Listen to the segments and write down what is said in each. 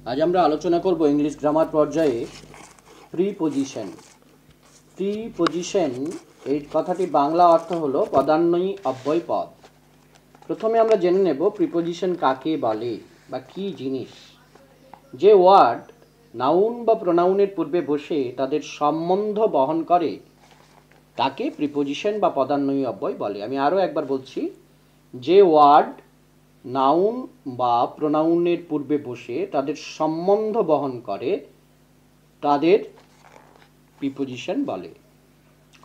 আজ আমরা আলোচনা করব ইংলিশ গ্রামার পর্যায়ে প্রিপোজিশন। প্রিপোজিশন এই কথাটি বাংলা অর্থ হলো পদান্বয়ী অব্যয় পদ। প্রথমে আমরা জেনে নেব প্রিপোজিশন কাকে বলে বা কি জিনিস। যে ওয়ার্ড নাউন বা প্রোনাউনের পূর্বে বসে তাদের সম্বন্ধ বহন করে তাকে প্রিপোজিশন বা পদান্বয়ী অব্যয় বলে। আমি আরও একবার বলছি, যে ওয়ার্ড নাউন বা প্রোনাউনের পূর্বে বসে তাদের সম্বন্ধ বহন করে তাদের প্রিপোজিশন বলে।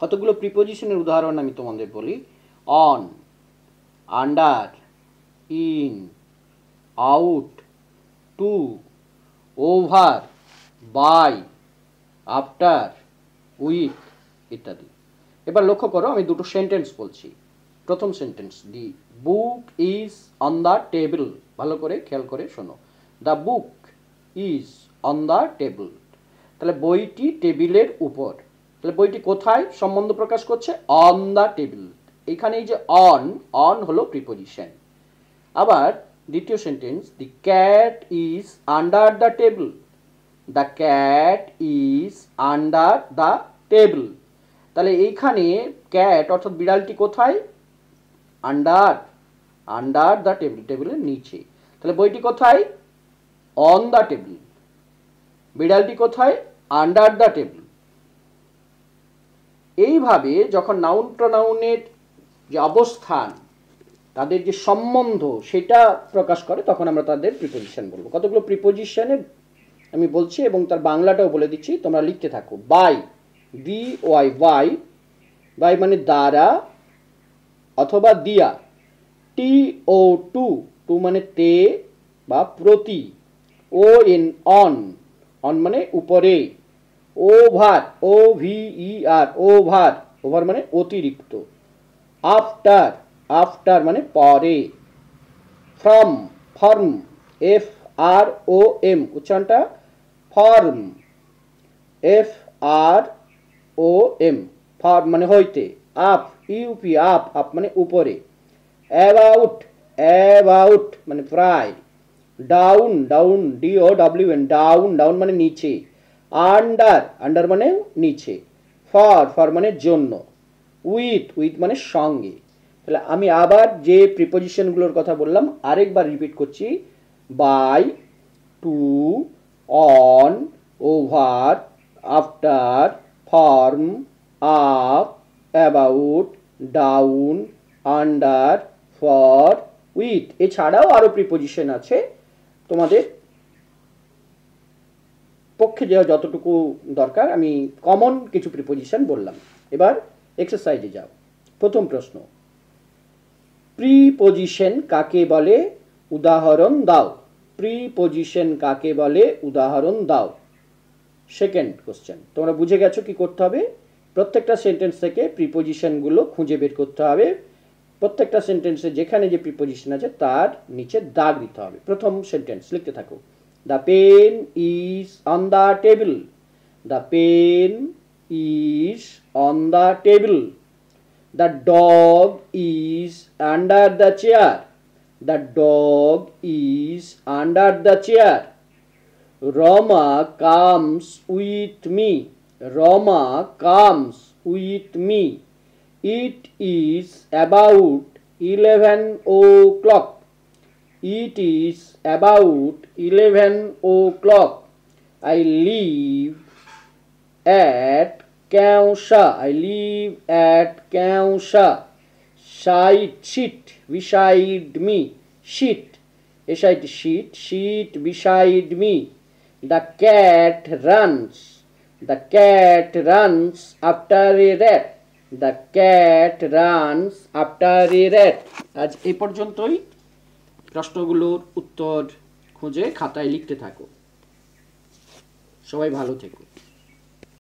কতগুলো প্রিপোজিশনের উদাহরণ আমি তোমাদের বলি। On, under, in, out, to, over, by, after, with ইত্যাদি। এবার লক্ষ্য করো, আমি দুটো সেন্টেন্স বলছি। প্রথম sentence, the book is on the table. ভালো করে খেয়াল করে শোনো। The book is on the table, তাহলে বইটি টেবিলের উপর। তাহলে বইটি কোথায় সম্বন্ধ প্রকাশ করছে? On the table. এইখানে এই যে অন, অন হলো প্রিপোজিশন। আবার দ্বিতীয় sentence, the cat is under the table. The cat is under the table, তাহলে এইখানে ক্যাট অর্থাৎ বিড়ালটি কোথায়? আন্ডার, আন্ডার দ্য টেবিল, টেবিলের নিচে। তাহলে বইটি কোথায়? On the table. বিড়ালটি কোথায়? Under the table. এইভাবে যখন নাউন প্রোনাউনের যে অবস্থান, তাদের যে সম্বন্ধ সেটা প্রকাশ করে, তখন আমরা তাদের প্রিপোজিশন বলবো। কতগুলো প্রিপোজিশনের আমি বলছি এবং তার বাংলাটাও বলে দিচ্ছি, তোমরা লিখতে থাকো। By, B Y, by, by মানে দ্বারা অথবা দিয়া। টি ও টু, টু মানে তে বা প্রতি। ও এন, অন, অন মানে উপরে। Over, O V E R, over, over মানে অতিরিক্ত। আফটার, আফটার মানে পরে। From, form, F R O M, উচ্চারণটা form, F R O M, form মানে হইতে। আপ, ইউপি, আপ, আপ মানে উপরে। অ্যাবাউট, অ্যাবাউট মানে প্রায়। Down, down, D O W N, down, down মানে নিচে। আন্ডার, আন্ডার মানে নিচে। ফর, ফর মানে জন্য। উইথ, উইথ মানে সঙ্গে। তাহলে আমি আবার যে প্রিপোজিশনগুলোর কথা বললাম আরেকবার রিপিট করছি। By, to, on, over, after, form, up, about, down, under, for, with. এছাড়াও আরও প্রিপোজিশন আছে, তোমাদের পক্ষে যতটুকু দরকার আমি কমন কিছু প্রিপোজিশন বললাম। এবার এক্সারসাইজে যাও। প্রথম প্রশ্ন, প্রিপোজিশন কাকে বলে? উদাহরণ দাও। প্রিপোজিশন কাকে বলে? উদাহরণ দাও। সেকেন্ড কোশ্চেন, তোমরা বুঝে গেছো কি করতে হবে? প্রত্যেকটা সেন্টেন্স থেকে প্রিপোজিশনগুলো খুঁজে বের করতে হবে। প্রত্যেকটা সেন্টেন্সে যেখানে যে প্রিপোজিশন আছে তার নিচে দাগ দিতে হবে। প্রথম সেন্টেন্স লিখতে থাকো। The pen is on the table. The pen is on the table. The dog is under the chair. The dog is under the chair. Roma comes with me. Roma comes with me. It is about 11 o'clock. It is about 11 o'clock. I live at Kausha. I live at Kausha. Sit beside me. Sit, beside sheet, sit beside me. The cat runs. The cat runs after a rat. The cat runs after a rat. আজ এই পর্যন্তই। প্রশ্নগুলোর উত্তর খুঁজে খাতায় লিখতে থাকো। সবাই ভালো থেকো।